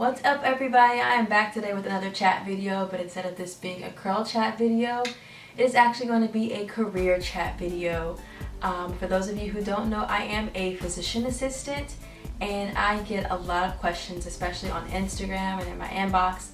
What's up everybody? I am back today with another chat video, but instead of this being a curl chat video, it is actually going to be a career chat video. For those of you who don't know, I am a physician assistant and I get a lot of questions, especially on Instagram and in my inbox,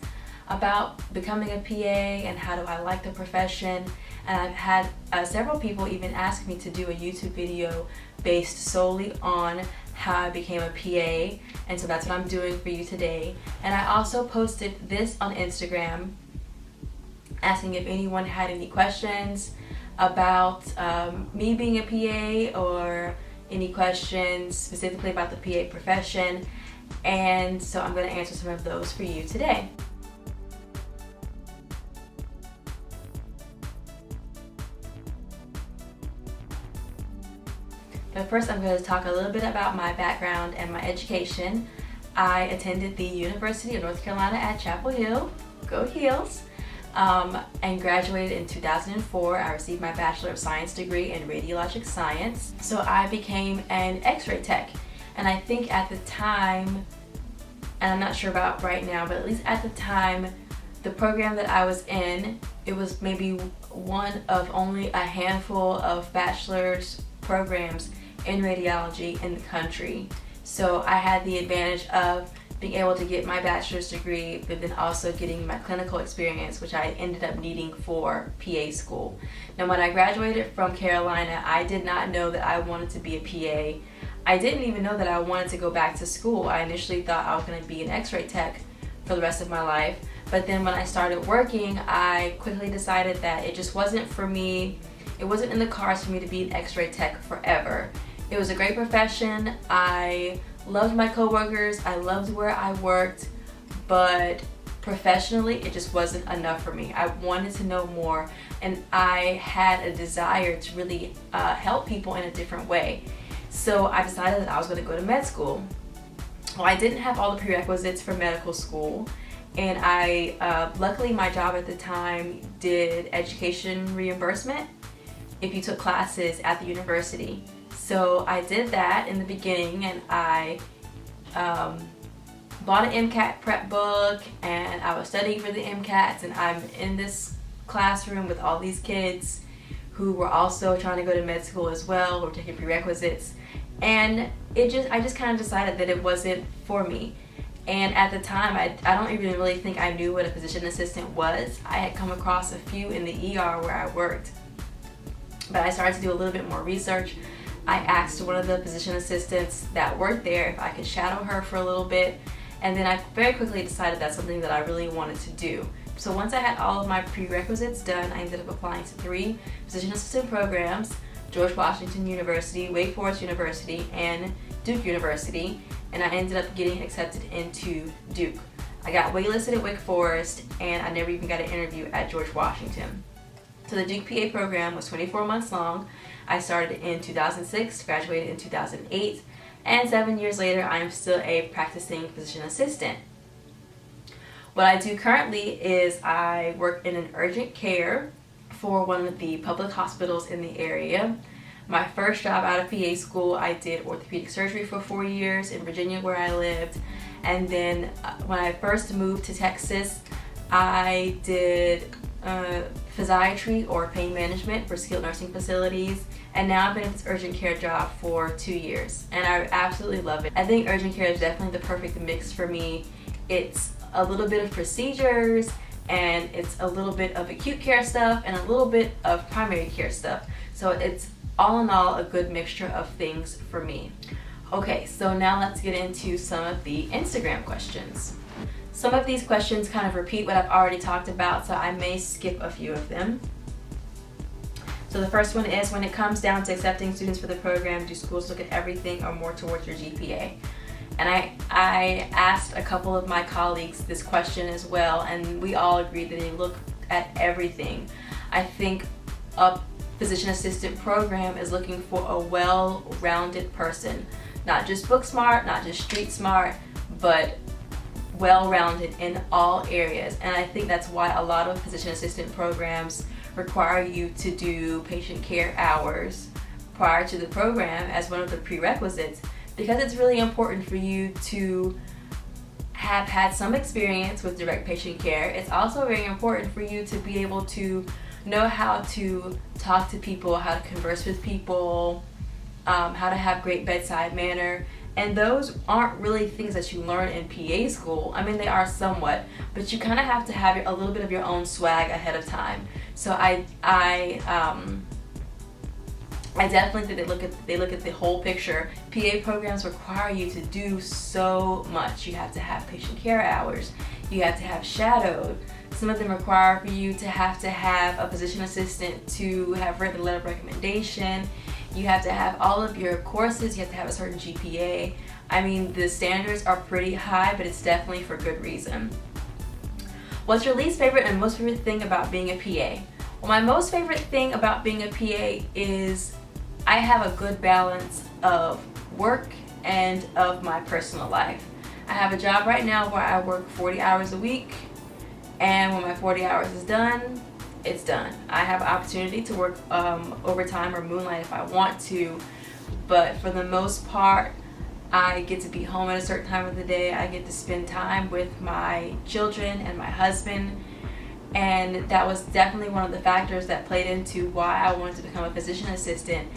about becoming a PA and how do I like the profession. And I've had several people even ask me to do a YouTube video based solely on how I became a PA, and so that's what I'm doing for you today. And I also posted this on Instagram asking if anyone had any questions about me being a PA or any questions specifically about the PA profession, and so I'm going to answer some of those for you today. But first I'm going to talk a little bit about my background and my education. I attended the University of North Carolina at Chapel Hill, go Heels, and graduated in 2004. I received my Bachelor of Science degree in Radiologic Science. So I became an X-ray tech, and I think at the time, and I'm not sure about right now, but at least at the time, the program that I was in, it was maybe one of only a handful of bachelor's programs in radiology in the country. So I had the advantage of being able to get my bachelor's degree, but then also getting my clinical experience, which I ended up needing for PA school. Now when I graduated from Carolina, I did not know that I wanted to be a PA. I didn't even know that I wanted to go back to school. I initially thought I was going to be an X-ray tech for the rest of my life, but then when I started working, I quickly decided that it just wasn't for me. It wasn't in the cards for me to be an X-ray tech forever. It was a great profession. I loved my coworkers. I loved where I worked, but professionally, it just wasn't enough for me. I wanted to know more, and I had a desire to really help people in a different way. So I decided that I was going to go to med school. Well, I didn't have all the prerequisites for medical school, and luckily my job at the time did education reimbursement if you took classes at the university. So I did that in the beginning, and I bought an MCAT prep book, and I was studying for the MCATs, and I'm in this classroom with all these kids who were also trying to go to med school as well, who were taking prerequisites, and I just kind of decided that it wasn't for me. And at the time, I don't even really think I knew what a physician assistant was. I had come across a few in the ER where I worked, but I started to do a little bit more research. I asked one of the physician assistants that worked there if I could shadow her for a little bit, and then I very quickly decided that's something that I really wanted to do. So once I had all of my prerequisites done, I ended up applying to 3 physician assistant programs: George Washington University, Wake Forest University, and Duke University, and I ended up getting accepted into Duke. I got waitlisted at Wake Forest, and I never even got an interview at George Washington. So the Duke PA program was 24 months long. I started in 2006, graduated in 2008, and 7 years later I am still a practicing physician assistant. What I do currently is I work in an urgent care for one of the public hospitals in the area. My first job out of PA school, I did orthopedic surgery for 4 years in Virginia where I lived, and then when I first moved to Texas, I did physiatry or pain management for skilled nursing facilities, and now I've been in this urgent care job for 2 years, and I absolutely love it. I think urgent care is definitely the perfect mix for me. It's a little bit of procedures, and it's a little bit of acute care stuff, and a little bit of primary care stuff. So it's all in all a good mixture of things for me. Okay, so now let's get into some of the Instagram questions. Some of these questions kind of repeat what I've already talked about, so I may skip a few of them. So the first one is, when it comes down to accepting students for the program, do schools look at everything or more towards your GPA? And I asked a couple of my colleagues this question as well, and we all agreed that they look at everything. I think a physician assistant program is looking for a well-rounded person, not just book smart, not just street smart, but well-rounded in all areas. And I think that's why a lot of physician assistant programs require you to do patient care hours prior to the program as one of the prerequisites, because it's really important for you to have had some experience with direct patient care, it's also very important for you to be able to know how to talk to people, how to converse with people, how to have great bedside manner. And those aren't really things that you learn in PA school. I mean, they are somewhat, but you kind of have to have a little bit of your own swag ahead of time. So I definitely think they look at the whole picture. PA programs require you to do so much. You have to have patient care hours. You have to have shadowed. Some of them require for you to have a physician assistant to have written a letter of recommendation. You have to have all of your courses. You have to have a certain GPA. I mean, the standards are pretty high, but it's definitely for good reason. What's your least favorite and most favorite thing about being a PA? Well, my most favorite thing about being a PA is I have a good balance of work and of my personal life. I have a job right now where I work 40 hours a week, and when my 40 hours is done, it's done. I have an opportunity to work overtime or moonlight if I want to, but for the most part, I get to be home at a certain time of the day. I get to spend time with my children and my husband, and that was definitely one of the factors that played into why I wanted to become a physician assistant.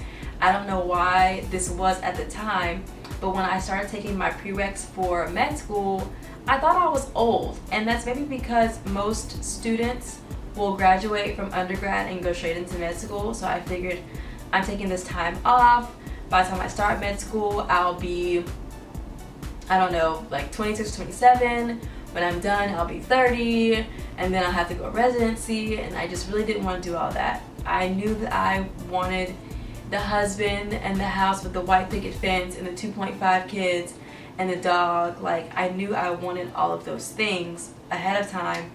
I don't know why this was at the time, but when I started taking my prereqs for med school, I thought I was old, and that's maybe because most students will graduate from undergrad and go straight into med school. So I figured I'm taking this time off. By the time I start med school, I'll be, I don't know, like 26, 27. When I'm done, I'll be 30, and then I'll have to go residency, and I just really didn't want to do all that. I knew that I wanted the husband and the house with the white picket fence and the 2.5 kids and the dog. Like, I knew I wanted all of those things ahead of time,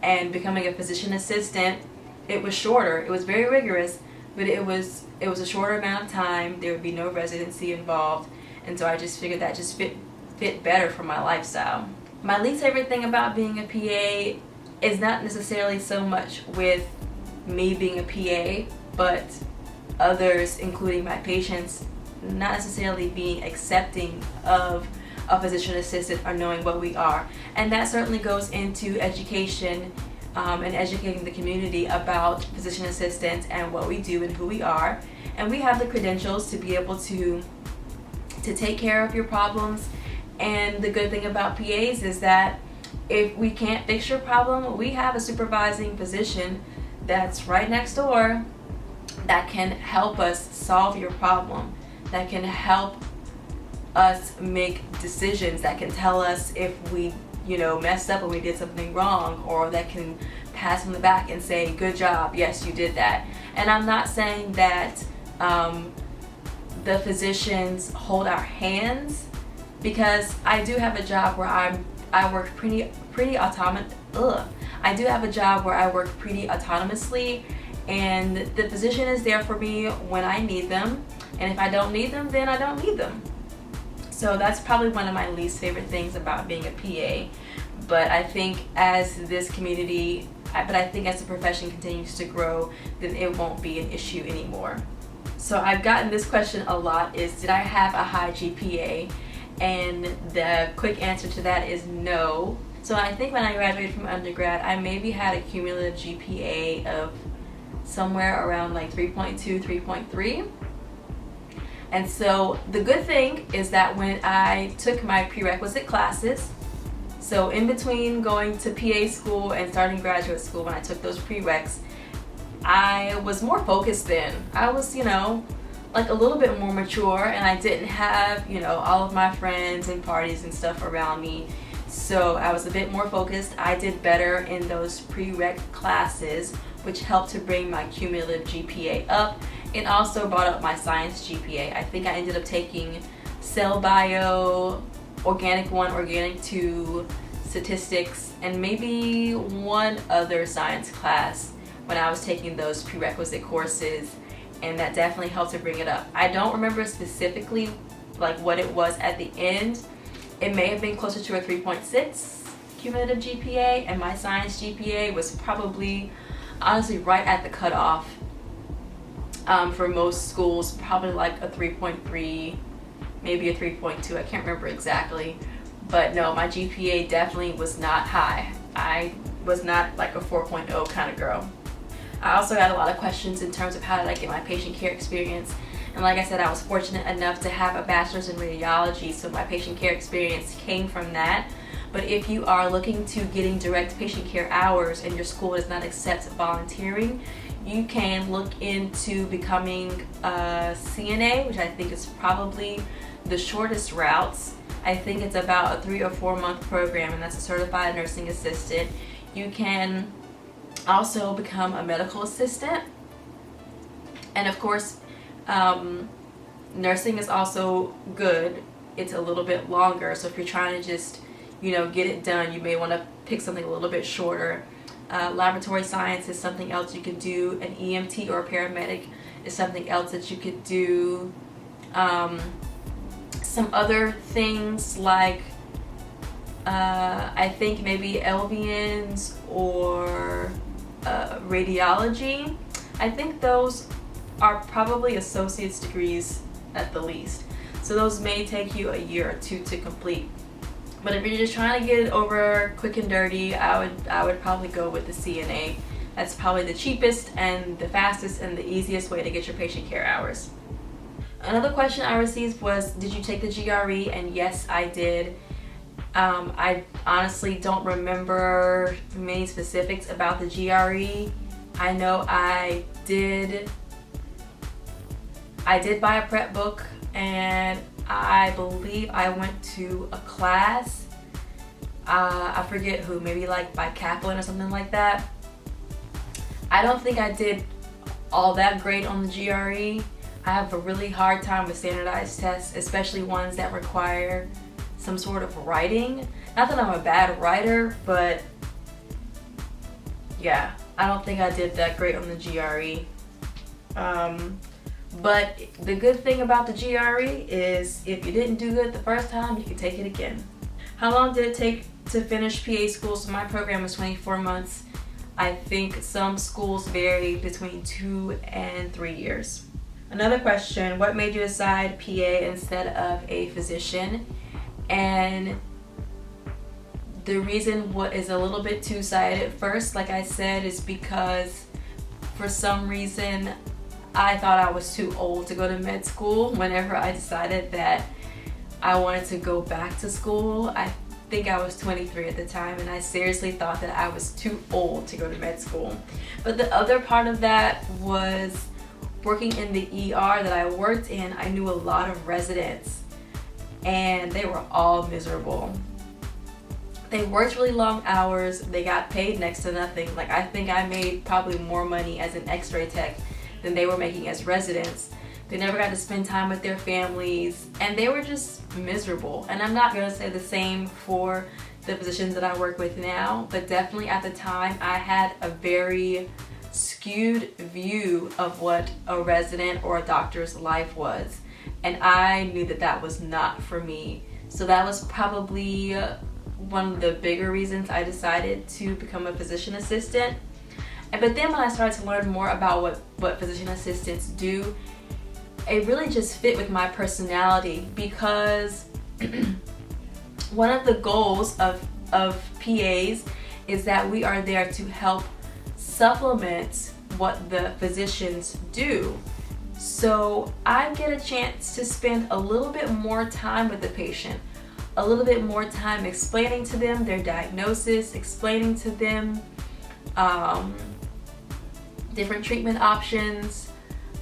and becoming a physician assistant, it was shorter. It was very rigorous, but it was a shorter amount of time. There would be no residency involved, and so I just figured that just fit better for my lifestyle. My least favorite thing about being a PA is not necessarily so much with me being a PA, but others, including my patients, not necessarily being accepting of a physician assistant or knowing what we are. And that certainly goes into education and educating the community about physician assistants and what we do and who we are. And we have the credentials to be able to take care of your problems. And the good thing about PAs is that if we can't fix your problem, we have a supervising physician that's right next door that can help us solve your problem, that can help us make decisions, that can tell us if we messed up or we did something wrong, or that can pass on the back and say, good job, yes, you did that. And I'm not saying that the physicians hold our hands, because I do have a job where I work pretty I do have a job where I work pretty autonomously, and the physician is there for me when I need them, and if I don't need them, then I don't need them. So that's probably one of my least favorite things about being a PA. But I think as this community, I think as the profession continues to grow, then it won't be an issue anymore. So I've gotten this question a lot, is did I have a high GPA? And the quick answer to that is no. So I think when I graduated from undergrad, I maybe had a cumulative GPA of somewhere around like 3.2, 3.3. And so the good thing is that when I took my prerequisite classes, so in between going to PA school and starting graduate school, when I took those prereqs, I was more focused then. I was, like a little bit more mature, and I didn't have, all of my friends and parties and stuff around me. So I was a bit more focused. I did better in those prereq classes, which helped to bring my cumulative GPA up. It also brought up my science GPA. I think I ended up taking cell bio, organic 1, organic 2, statistics, and maybe one other science class when I was taking those prerequisite courses, and that definitely helped to bring it up. I don't remember specifically like what it was at the end. It may have been closer to a 3.6 cumulative GPA, and my science GPA was probably honestly right at the cutoff. For most schools, probably like a 3.3, maybe a 3.2, I can't remember exactly. But no, my GPA definitely was not high. I was not like a 4.0 kind of girl. I also got a lot of questions in terms of how did I get my patient care experience. And like I said, I was fortunate enough to have a bachelor's in radiology, so my patient care experience came from that. But if you are looking to getting direct patient care hours and your school does not accept volunteering, you can look into becoming a CNA, which I think is probably the shortest routes. I think it's about a 3 or 4 month program, and that's a certified nursing assistant. You can also become a medical assistant, and of course nursing is also good. It's a little bit longer, so if you're trying to just get it done, you may want to pick something a little bit shorter. Laboratory science is something else you could do. An EMT or a paramedic is something else that you could do. Some other things like I think maybe LVNs or radiology. I think those are probably associate's degrees at the least. So those may take you a year or two to complete. But if you're just trying to get it over quick and dirty, I would probably go with the CNA. That's probably the cheapest and the fastest and the easiest way to get your patient care hours. Another question I received was, did you take the GRE? And yes, I did. I honestly don't remember many specifics about the GRE. I know I did buy a prep book, and I believe I went to a class. I forget who, maybe like by Kaplan or something like that. I don't think I did all that great on the GRE. I have a really hard time with standardized tests, especially ones that require some sort of writing. Not that I'm a bad writer, but yeah, I don't think I did that great on the GRE. But the good thing about the GRE is if you didn't do good the first time, you can take it again. How long did it take to finish PA school? So my program was 24 months. I think some schools vary between 2 and 3 years. Another question, what made you decide PA instead of a physician? And the reason what is a little bit two-sided. First, like I said, is because for some reason I thought I was too old to go to med school. Whenever I decided that I wanted to go back to school, I think I was 23 at the time, and I seriously thought that I was too old to go to med school. But the other part of that was working in the ER that I worked in. I knew a lot of residents, and they were all miserable. They worked really long hours. They got paid next to nothing. Like, I think I made probably more money as an x-ray tech than they were making as residents. They never got to spend time with their families, and they were just miserable. And I'm not gonna say the same for the physicians that I work with now, but definitely at the time I had a very skewed view of what a resident or a doctor's life was, and I knew that that was not for me. So that was probably one of the bigger reasons I decided to become a physician assistant. But then when I started to learn more about what physician assistants do, it really just fit with my personality, because one of the goals of PAs is that we are there to help supplement what the physicians do. So I get a chance to spend a little bit more time with the patient, a little bit more time explaining to them their diagnosis, explaining to them different treatment options.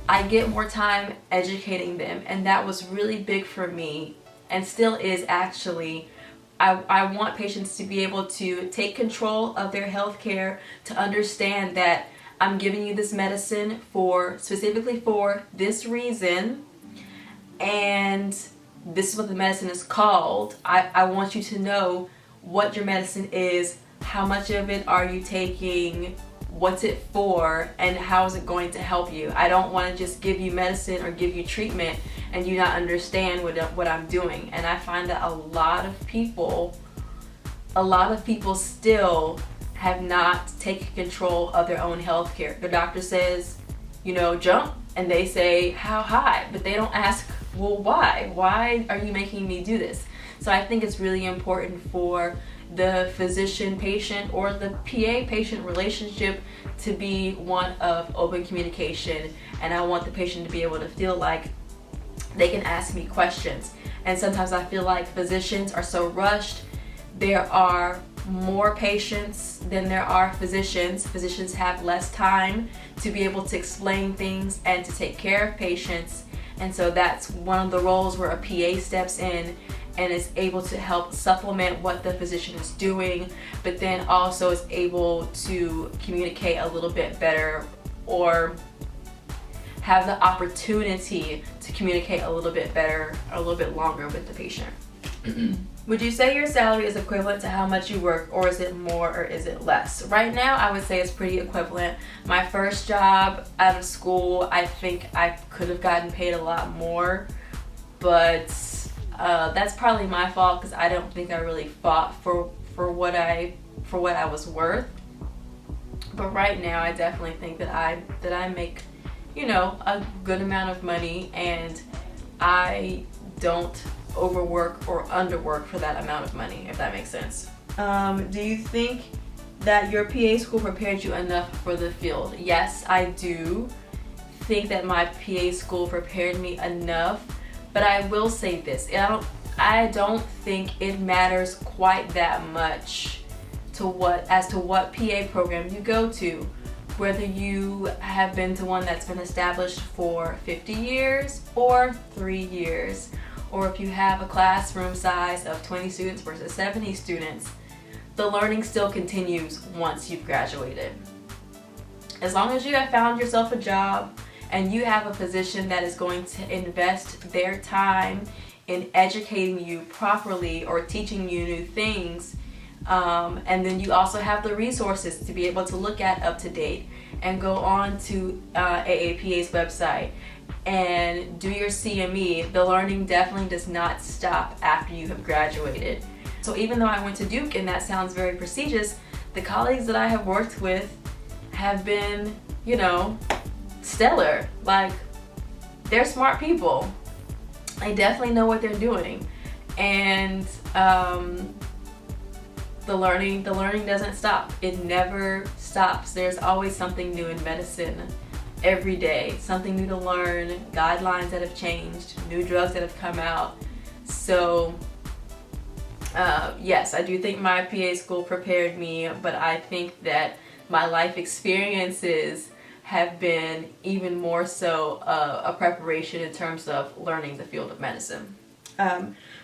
I get more time educating them, and that was really big for me, and still is actually. I want patients to be able to take control of their health care, to understand that I'm giving you this medicine specifically for this reason, and this is what the medicine is called. I want you to know what your medicine is, how much of it are you taking, what's it for, and how is it going to help you. I don't want to just give you medicine or give you treatment and you not understand what I'm doing. And I find that a lot of people still have not taken control of their own health care. The doctor says, jump, and they say, how high? But they don't ask, well, why? Why are you making me do this? So I think it's really important for the physician-patient or the PA-patient relationship to be one of open communication, and I want the patient to be able to feel like they can ask me questions. And sometimes I feel like physicians are so rushed. There are more patients than there are physicians. Physicians have less time to be able to explain things and to take care of patients. And so that's one of the roles where a PA steps in and is able to help supplement what the physician is doing, but then also is able to communicate a little bit better or have the opportunity to communicate a little bit better, a little bit longer with the patient. Would you say your salary is equivalent to how much you work, or is it more or is it less? Right now, I would say it's pretty equivalent. My first job out of school, I think I could have gotten paid a lot more, but that's probably my fault because I don't think I really fought for what I was worth. But right now, I definitely think that I make, a good amount of money, and I don't overwork or underwork for that amount of money, if that makes sense. Do you think that your PA school prepared you enough for the field? Yes, I do think that my PA school prepared me enough, but I will say this, I don't think it matters quite that much as to what PA program you go to. Whether you have been to one that's been established for 50 years or 3 years, or if you have a classroom size of 20 students versus 70 students, the learning still continues once you've graduated. As long as you have found yourself a job and you have a physician that is going to invest their time in educating you properly or teaching you new things, and then you also have the resources to be able to look at up to date and go on to AAPA's website and do your CME, the learning definitely does not stop after you have graduated. So even though I went to Duke and that sounds very prestigious, the colleagues that I have worked with have been, stellar. Like, they're smart people. They definitely know what they're doing. And the learning doesn't stop. It never stops. There's always something new in medicine every day, something new to learn, guidelines that have changed, new drugs that have come out. So yes, I do think my PA school prepared me, but I think that my life experiences have been even more so a preparation in terms of learning the field of medicine.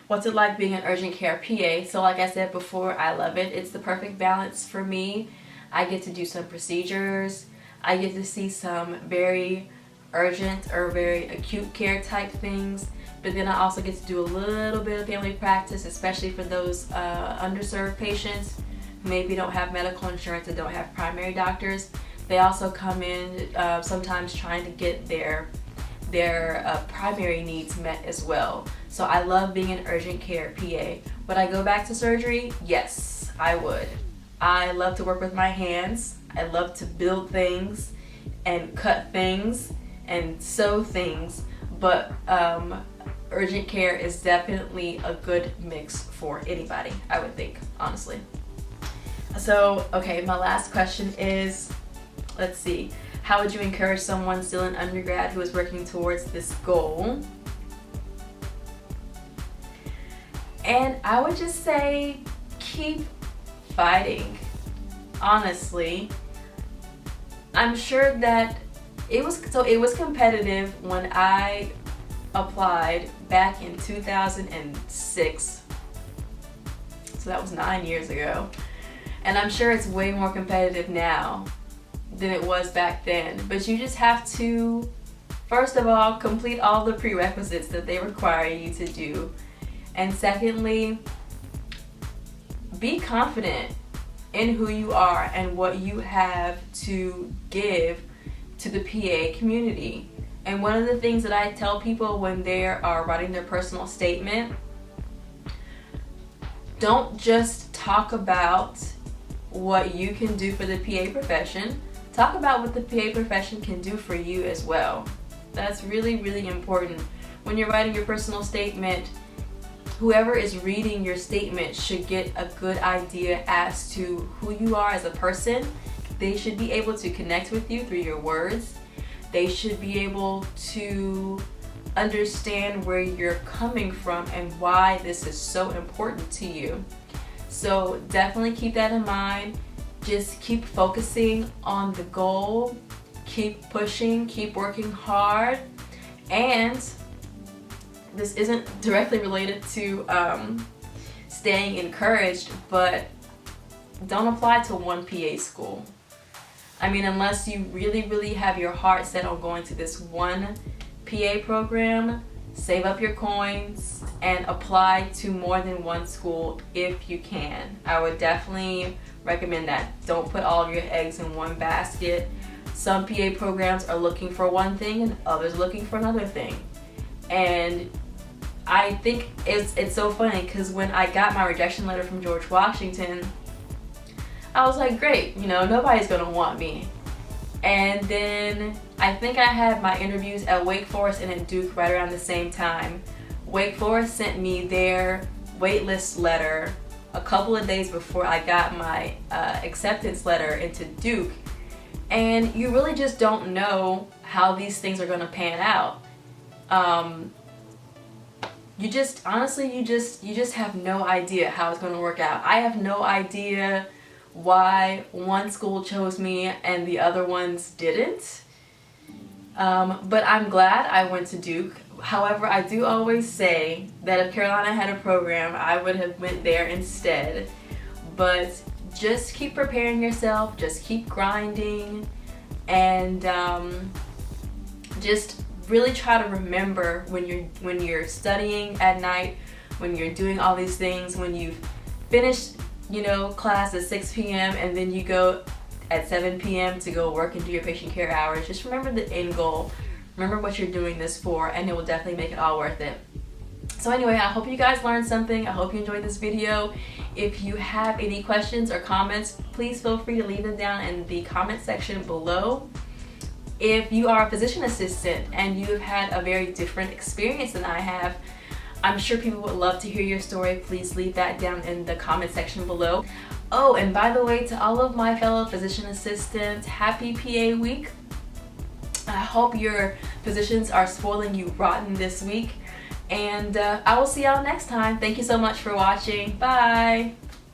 What's it like being an urgent care PA? So like I said before, I love it. It's the perfect balance for me. I get to do some procedures. I get to see some very urgent or very acute care type things. But then I also get to do a little bit of family practice, especially for those underserved patients who maybe don't have medical insurance and don't have primary doctors. They also come in sometimes trying to get their primary needs met as well. So I love being an urgent care PA. Would I go back to surgery? Yes, I would. I love to work with my hands. I love to build things and cut things and sew things, but urgent care is definitely a good mix for anybody, I would think, honestly. So, okay, my last question is, let's see, how would you encourage someone still in undergrad who is working towards this goal? And I would just say, keep fighting. Honestly, I'm sure that it was competitive when I applied back in 2006. So that was 9 years ago. And I'm sure it's way more competitive now than it was back then. But you just have to, first of all, complete all the prerequisites that they require you to do. And secondly, be confident in who you are and what you have to give to the PA community. And one of the things that I tell people when they are writing their personal statement, don't just talk about what you can do for the PA profession, talk about what the PA profession can do for you as well. That's really, really important. When you're writing your personal statement, whoever is reading your statement should get a good idea as to who you are as a person. They should be able to connect with you through your words. They should be able to understand where you're coming from and why this is so important to you. So definitely keep that in mind. Just keep focusing on the goal, keep pushing, keep working hard, and this isn't directly related to staying encouraged, but don't apply to one PA school. I mean, unless you really have your heart set on going to this one PA program, save up your coins and apply to more than one school if you can. I would definitely recommend that. Don't put all of your eggs in one basket. Some PA programs are looking for one thing and others looking for another thing. And I think it's so funny because when I got my rejection letter from George Washington, I was like, great, you know, nobody's gonna want me. And then I think I had my interviews at Wake Forest and at Duke right around the same time. Wake Forest sent me their waitlist letter a couple of days before I got my acceptance letter into Duke. And you really just don't know how these things are gonna pan out. You just have no idea how it's going to work out. I have no idea why one school chose me and the other ones didn't. But I'm glad I went to Duke. However, I do always say that if Carolina had a program, I would have went there instead. But just keep preparing yourself, just keep grinding, and just really try to remember when you're studying at night, when you're doing all these things, when you've finished, you know, class at 6 p.m. and then you go at 7 p.m. to go work and do your patient care hours. Just remember the end goal. Remember what you're doing this for, and it will definitely make it all worth it. So anyway, I hope you guys learned something. I hope you enjoyed this video. If you have any questions or comments, please feel free to leave them down in the comment section below. If you are a physician assistant and you've had a very different experience than I have, I'm sure people would love to hear your story. Please leave that down in the comment section below. Oh, and by the way, to all of my fellow physician assistants, happy PA week. I hope your physicians are spoiling you rotten this week. And I will see y'all next time. Thank you so much for watching. Bye.